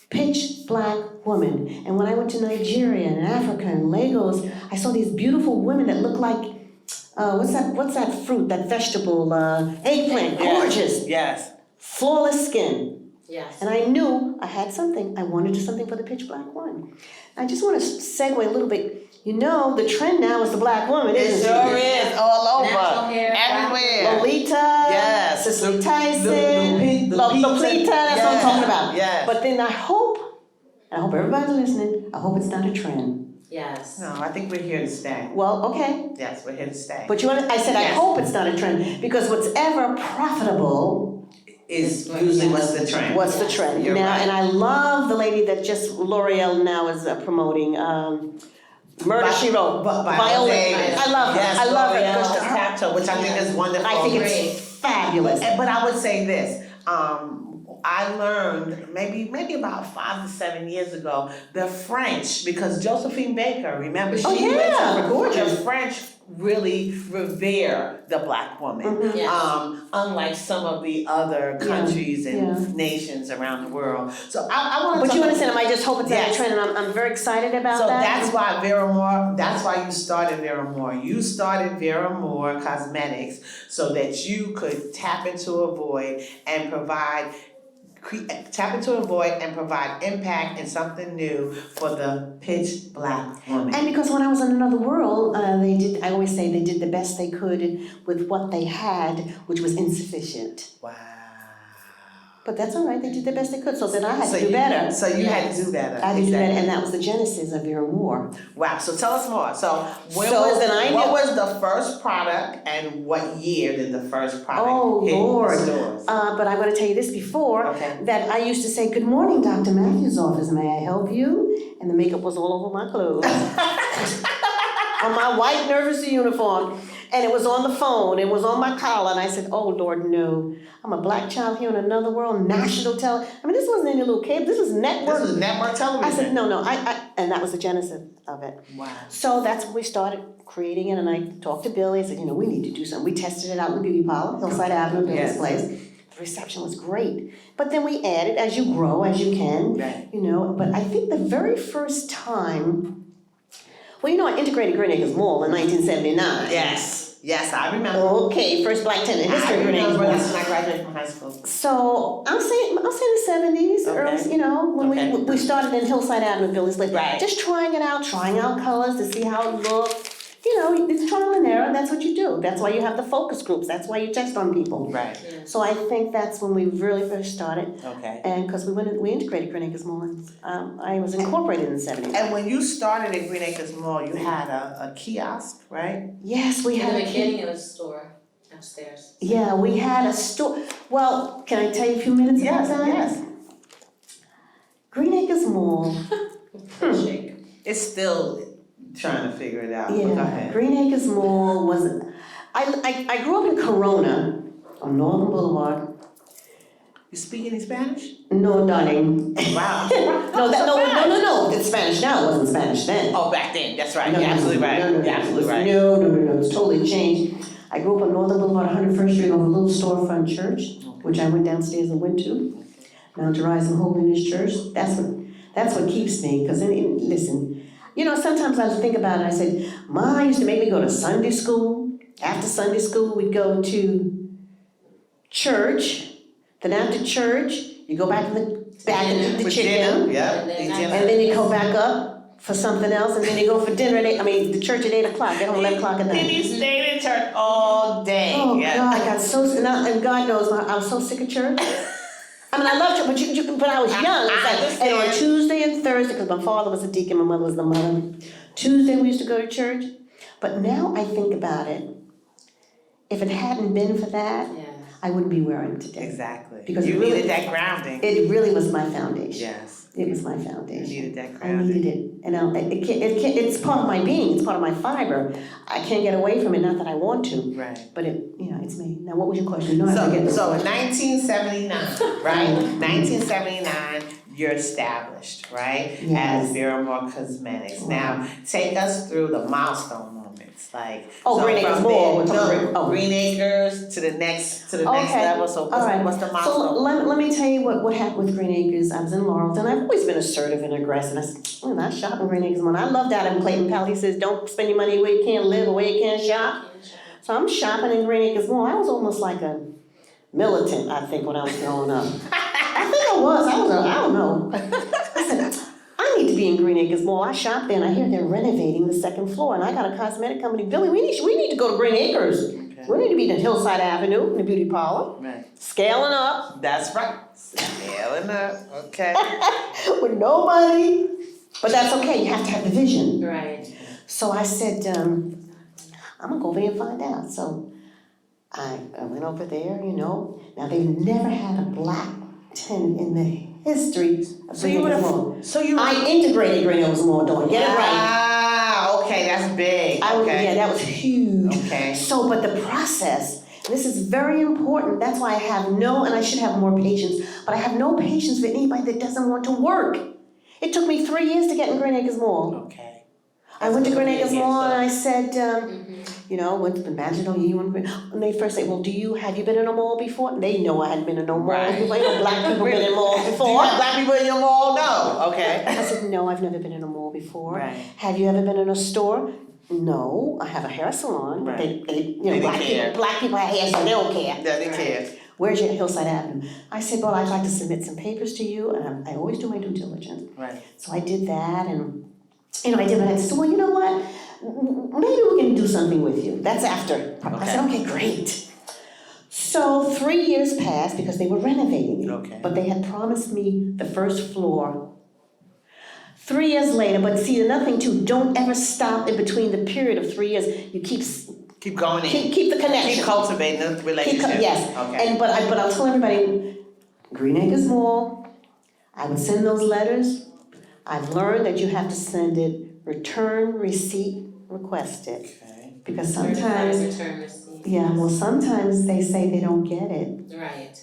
pitch black woman. And when I went to Nigeria and Africa and Lagos, I saw these beautiful women that looked like, what's that fruit, that vegetable, eggplant, Yes. gorgeous, Yes. flawless skin. Yes. And I knew I had something, I wanted to do something for the pitch black one. I just want to segue a little bit. You know, the trend now is the black woman, It isn't sure it? is, all over, Natural hair, everywhere. Lolita, Yes. Cicely Tyson, Lolita, that's what I'm talking about. Yes. But then I hope everybody's listening, I hope it's not a trend. Yes. No, I think we're here to stay. Well, okay, Yes, we're here to stay. but I said I Yes. hope it's not a trend, because what's ever profitable, Is usually what's the trend. what's the trend? You're Now, right. and I love the lady that just L'Oreal now is promoting, Murder, She Wrote, Viola Davis. I love her, Yes, I love her. L'Oreal has tapped her, which I think is wonderful. I think Great. it's fabulous. But I would say this, I learned maybe about 5 to 7 years ago, the French, because Josephine Baker, remember, she Oh, went yeah, to gorgeous. the French really revere the black woman. Yes. Unlike some of the other countries and nations around the world. So I want to But you understand, I just hope it's not a Yes. trend, and I'm very excited about So that. that's why Vera Moore, that's why you started Vera Moore. You started Vera Moore Cosmetics so that you could tap into a void and provide impact and something new for the pitch black woman. And because when I was in another world, I always say they did the best they could with what they had, which was insufficient. Wow. But that's all right, they did the best they could, so then I had to do better. So you had to do better. I had to do better, and that was the genesis of Vera Moore. Wow, so tell us more. So what was the first product and what year did the first product hit Lord. the stores? But I'm going to tell you this before, Okay. that I used to say, "Good morning, Dr. Matthews' office, may I help you?" And the makeup was all over my clothes. On my white nervous uniform. And it was on the phone, it was on my collar, and I said, "Oh Lord, no. I'm a black child here in another world, national television." I mean, this wasn't any little cable, this was network. This was network television. I said, no, and that was the genesis of it. Wow. So that's when we started creating it, and I talked to Billy, I said, we need to do something. We tested it out in the beauty parlor, Hillside Avenue, Billy's Yes. place. The reception was great. But then we added, as you grow, as you can, Right. but I think the very first time, I integrated Green Acres Mall in 1979. Yes, I remember. Okay, first black tenant in history, I Green Acres remember, Mall. that's when I graduated from high school. So I'm saying the 70s, Okay. early, when Okay. we started in Hillside Avenue, Billy's place. Right. Just trying out colors to see how it looked. It's trial and error, that's what you do. That's why you have the focus groups, that's why you test on people. Right, So I think that's when we really first started. okay. And because we integrated Green Acres Mall, and I was incorporated in the 70s. And when you started at Green Acres Mall, you had a kiosk, right? Yes, we In had the a beginning, it was a store upstairs. Yeah, we had a store. Well, can I tell you a few minutes about that? Yes. Green Acres Mall. Shake. It's still trying to figure it out, but go Yeah, ahead. Green Acres Mall was, I grew up in Corona on Northern Boulevard. You speak any Spanish? No, darling. Wow. No, it's Spanish now, it wasn't Spanish then. Oh, back then, that's right, No, you're no, absolutely right, no, you're absolutely right. No, it's totally changed. I grew up on Northern Boulevard, 101st Street, over a little storefront church, which I went downstairs and went to. Mount Horizon Holiness Church, that's what keeps me, because listen, sometimes I think about it, I said, Ma used to make me go to Sunday school. After Sunday school, we'd go to church. Then after church, you go back and eat the For chicken. dinner, yeah, And then eat night- dinner. And then you go back up for something else, and then you go for dinner the church at 8 o'clock, get home 11 o'clock at Then night. you stayed in church all day. Oh, yeah. God, I got so, and God knows, I was so sick of church. I mean, I loved church, but I was young. And on understand. Tuesday and Thursday, because my father was a deacon, my mother was the mother. Tuesday we used to go to church. But now I think about it, if it hadn't been for that, Yeah. I wouldn't be where I am today. Exactly. Because you it really- needed that grounding. It really was my foundation. Yes, It was my you foundation. needed that I grounding. needed it, and it's part of my being, it's part of my fiber. I can't get away from it, not that I want to, Right. but it's me. Now, what was your question? No, I forget the So in 1979, right? 1979, you're established, right? Yes. As Vera Moore Cosmetics. Now, take us through the milestone moments, like. Oh, so Green Acres from Mall, there- Green- Green Acres to the next Okay. level. So All right. what's the So milestone? let me tell you what happened with Green Acres. I was in Laurelton. I've always been assertive and aggressive. I said, I'm not shopping Green Acres. I loved Adam Clayton Powell. He says, don't spend your money where you can't live or where you can't shop. So I'm shopping in Green Acres Mall. I was almost like a militant, I think, when I was growing up. I think I don't know. I said, I need to be in Green Acres Mall. I shop there and I hear they're renovating the second floor and I got a cosmetic company. Billy, we need to go to Green Acres. Okay. We need to be in Hillside Avenue in the beauty parlor, Right. scaling up That's right. Scaling up. Okay. with nobody. But that's okay, you have to have the vision. Right. So I said, I'm gonna go over there and find out. So I went over there, Now they've never had a black tenant in the history of So you Green Acres Mall. would I integrated Green Acres Mall, don't get it right. Ah, okay, that's big. Yeah, that was huge. Okay. So, but the process, and this is very important, that's why and I should have more patience, but I have no patience with anybody that doesn't want to work. It took me 3 years to get in Green Acres Mall. Okay. I went to Green Acres Mall and I said, Mm-hmm. went to the manager, and they first say, well, have you been in a mall before? And they know I hadn't been in no malls Right. before. Black people been in malls Do you before. have black people in your mall? No. Okay. I said, no, I've never been in a mall before. Right. Have you ever been in a store? No, I have a hair salon. But Right. they They black care. people have hair, so they don't care. Doesn't care. Where's your Hillside Avenue? I said, well, I'd like to submit some papers to you, and I always do my due diligence. Right. So I did that, and I did what I said. Well, you know what? Maybe we can do something with you. That's after. I said, okay, great. So 3 years passed because they were renovating it. Okay. But they had promised me the first floor. 3 years later, but see, another thing too, don't ever stop in between the period of 3 years. You Keep going in. keep the connection. Keep cultivating the relationship. Yes, Okay. but I'll tell everybody, Green Acres Mall, I would send those letters. I've learned that you have to send it return receipt requested. Okay. Because Certified sometimes, return receipt. sometimes they say they don't get it, Right.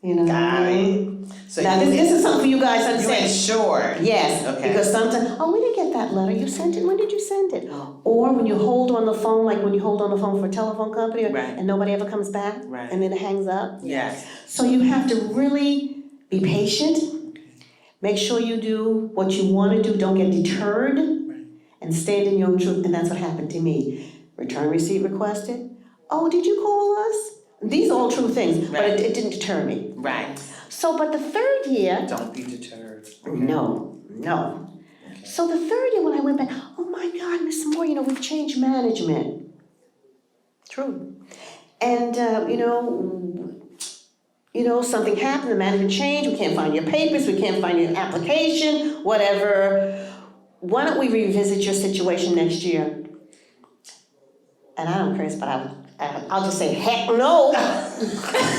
what I Got mean? it. So Now, you this is something for you guys to you understand. ensure. Yes, Okay. because sometimes, we didn't get that letter, you sent it, when did you send it? Or when you hold on the phone, like when you hold on the phone for a telephone company, Right. and nobody ever comes back, Right. and then it hangs up. Yes. So you have to really be patient, make sure you do what you want to do, don't get deterred, and stand in your own truth, and that's what happened to me. Return receipt requested, oh, did you call us? These are all true things, but Right. it didn't deter me. Right. So, but the third year, Don't be deterred. no. So the third year when I went back, oh my God, Miss Moore, we've changed management. True. And, something happened, the management changed, we can't find your papers, we can't find your application, whatever. Why don't we revisit your situation next year? And I don't curse, but I'll just say, heck no.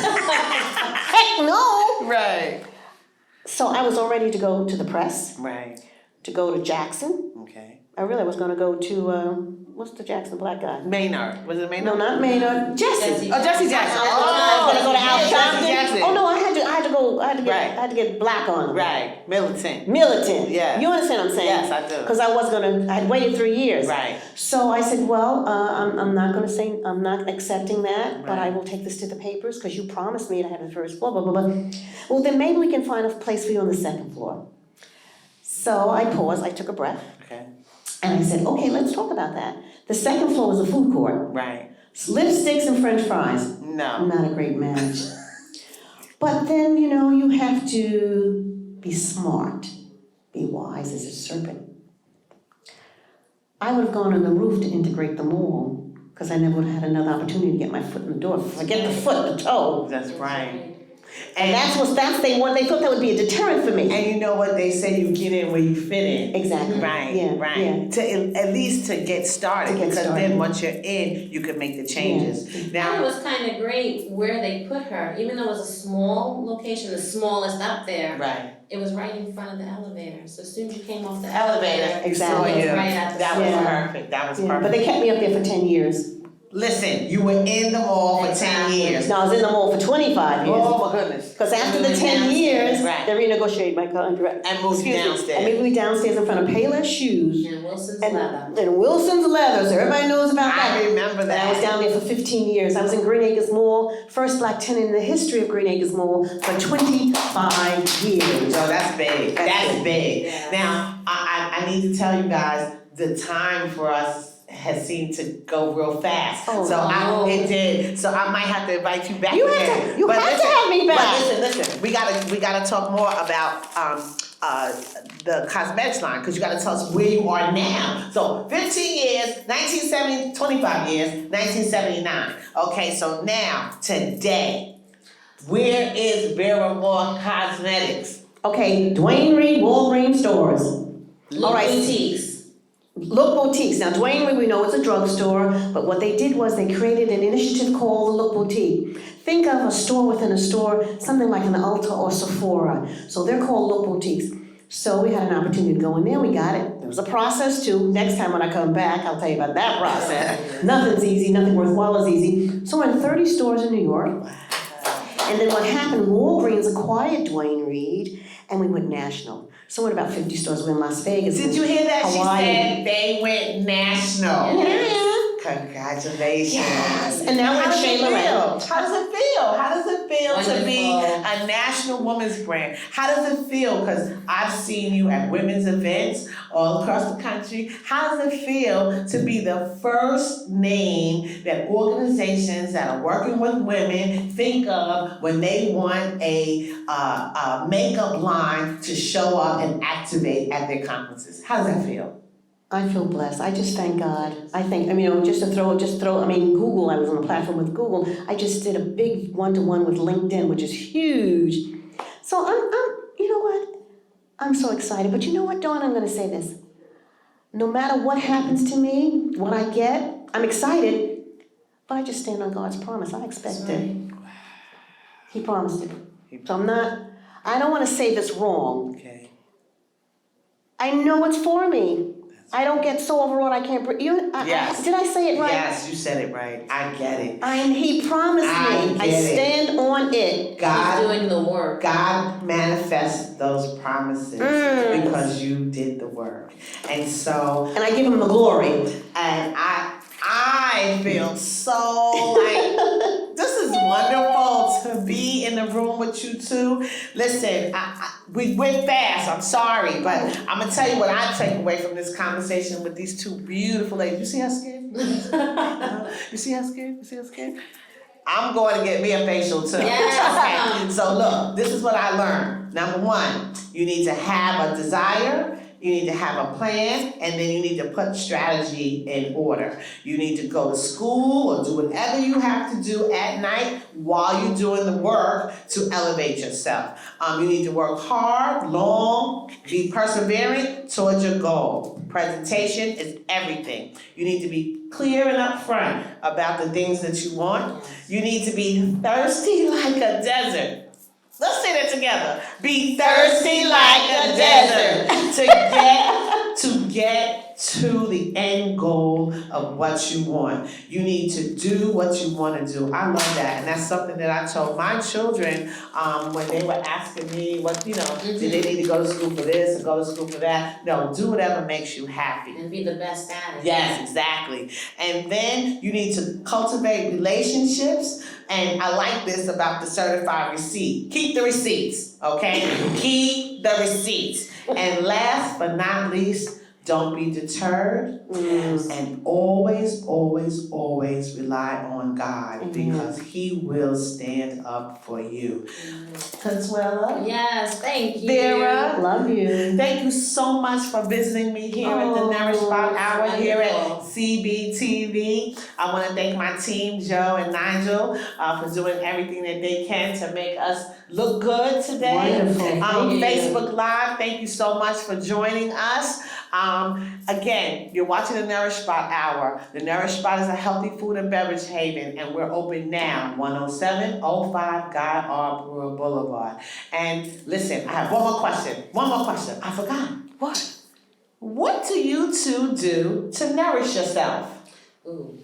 Heck no. Right. So I was all ready to go to the press, Right. to go to Jackson. Okay. I really was gonna go to, what's the Jackson black guy? Maynard. Was it Maynard? No, not Maynard, Jesse. Oh, Jesse Jackson. I was gonna go to Al Jesse Sharpton. Jackson. Oh no, I had Right. to get black on. Right. Militant. Militant. Yeah. You understand what I'm saying? Yes, I do. Because I had waited 3 years. Right. So I said, well, I'm not gonna say, I'm not accepting that, but I Right. will take this to the papers because you promised me to have the first floor, blah, blah, blah. Well, then maybe we can find a place for you on the second floor. So I paused, I took a breath, Okay. and I said, okay, let's talk about that. The second floor was a food court. Right. Lipsticks and French fries. No. Not a great match. But then, you have to be smart, be wise as a serpent. I would have gone on the roof to integrate the mall, because I never would have had another opportunity to get my foot in the door. Forget the foot, the toe. That's right. And they thought that would be a deterrent for me. And you know what they say, you get in where you fit in. Exactly. Right, Yeah, right. yeah. At least to get started, To get because started. then once you're in, you can make the changes. And it Now, was kind of great where they put her, even though it was a small location, the smallest up there, right. it was right in front of the elevator. So as soon as you came off the Elevator, elevator, Exactly. it was saw you. right at the That was Yeah. perfect. That was Yeah, perfect. but they kept me up there for 10 years. Listen, you were in the mall for 10 Exactly. years. No, I was in the mall for 25 years. Oh my goodness. Because after the Moving 10 downstairs. years, Right. they renegotiated my contract. And moved you Excuse me. downstairs. And moved me downstairs in front of Payless Shoes. And Wilson's And, Leather. and Wilson's Leather, so everybody knows about that. I remember And I was that. down there for 15 years. I was in Green Acres Mall, first black tenant in the history of Green Acres Mall for 25 years. So that's big. That's big. Yeah. Now, I need to tell you guys, the time for us has seemed to go real fast. Oh, no. It did. So I might have to invite you back You again. have to, you But have to listen, have me back. But listen. We gotta talk more about the cosmetics line, because you gotta tell us where you are now. So 15 years, 1970, 25 years, 1979. Okay, so now, today, where is Vera Moore Cosmetics? Okay, Dwayne Reed, Walgreens stores. Look right. boutiques. Look Boutiques. Now, Dwayne Reed, we know it's a drugstore, but what they did was they created an initiative called the Look Boutique. Think of a store within a store, something like an Ulta or Sephora. So they're called Look Boutiques. So we had an opportunity to go in there, we got it. There was a process too. Next time when I come back, I'll tell you about that process. Nothing's easy, nothing worthwhile is easy. So we're in 30 stores in New York. And then what happened, Walgreens acquired Dwayne Reed, and we went national. So we're in about 50 stores, we're in Las Vegas. Did you hear that? Hawaii. She said they went national. Yeah. Congratulations. Yes. And now we're How in does Chez it Laa feel? Reina. How does it feel? How does it feel to be Wonderful. a national women's brand? How does it feel? Because I've seen you at women's events all across the country. How does it feel to be the first name that organizations that are working with women think of when they want a makeup line to show up and activate at their conferences? How does that feel? I feel blessed. I just thank God. I think, Google, I was on the platform with Google. I just did a big one-to-one with LinkedIn, which is huge. So you know what? I'm so excited. But you know what, Dawn? I'm gonna say this. No matter what happens to me, what I get, I'm excited, but I just stand on God's promise. I expect it. He promised it. So I don't wanna say this wrong. Okay. I know it's for me. I don't get so overwrought I can't breathe. Yes. Did I say it right? Yes, you said it right. I get it. He promised me. I get it. stand on it. God He's doing the work. God manifests those promises because you did the work. And so, And I give him the glory. and I feel so like this is wonderful to be in the room with you two. Listen, we went fast, I'm sorry, but I'm gonna tell you what I take away from this conversation with these two beautiful ladies. You see her skin? You see her skin? You see her skin? I'm going to get me a facial too. Yes. Okay. So look, this is what I learned. Number one, you need to have a desire, you need to have a plan, and then you need to put strategy in order. You need to go to school or do whatever you have to do at night while you're doing the work to elevate yourself. You need to work hard, long, be persevering towards your goal. Presentation is everything. You need to be clear and upfront about the things that you want. You need to be thirsty like a desert. Let's say that together. Be thirsty like a desert to get to the end goal of what you want. You need to do what you want to do. I love that, and that's something that I told my children when they were asking me, what do they need to go to school for this or go to school for that? No, do whatever makes you happy. And be the best at it. Yes, exactly. And then you need to cultivate relationships. And I like this about the certified receipt. Keep the receipts, okay? Keep the receipts. And last but not least, don't be deterred. And always, always, always rely on God because He will stand up for you. Consuela? Yes, thank you. Vera? Love you. Thank you so much for visiting me here at the Nourish Spot Hour here at wonderful. CBTV. I want to thank my team, Joe and Nigel, for doing everything that they can to make us look good today. Wonderful. Thank you. Facebook Live, thank you so much for joining us. Again, you're watching the Nourish Spot Hour. The Nourish Spot is a healthy food and beverage haven, and we're open now, 10705 Guy R. Brewer Boulevard. And listen, I have one more question. I forgot. What? What do you two do to nourish yourself? Ooh.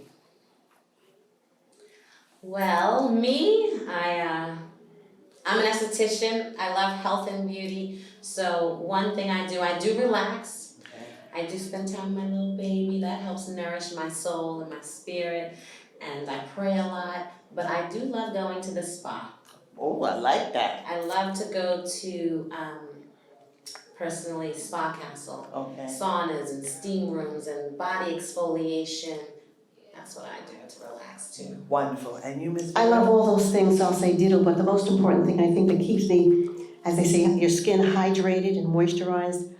Well, me, I'm an esthetician. I love health and beauty. So one thing I do relax. I do spend time with my little baby. That helps nourish my soul and my spirit. And I pray a lot. But I do love going to the spa. Oh, I like that. I love to go to personally spa castle, Okay. saunas and steam rooms and body exfoliation. That's what I do to relax too. Wonderful. And you, Miss? I love all those things, I'll say ditto, but the most important thing I think that keeps me, as they say, your skin hydrated and moisturized,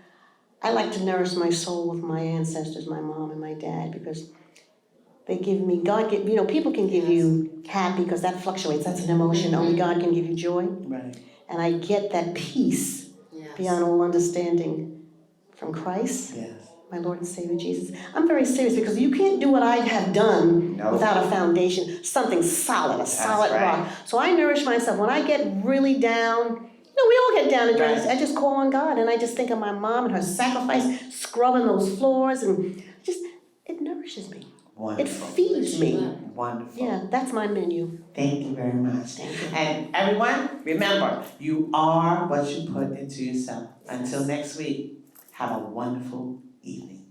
I like to nourish my soul with my ancestors, my mom and my dad, because they give me, people can give you happy because that fluctuates, that's an emotion, only God can give you joy. Right. And I get that peace Yes. beyond all understanding from Christ, Yes. my Lord and Savior Jesus. I'm very serious because you can't do what I have done No. without a foundation, something solid, a solid right. rock. So I nourish myself. When I get really down, we all get down and dirty. Right. I just call on God and I just think of my mom and her sacrifice, scrubbing those floors, and it nourishes me. Wonderful. It feeds me. Wonderful. Yeah, that's my menu. Thank you very much. Thank you. And everyone, remember, you are what you put into yourself. Until next week, have a wonderful evening.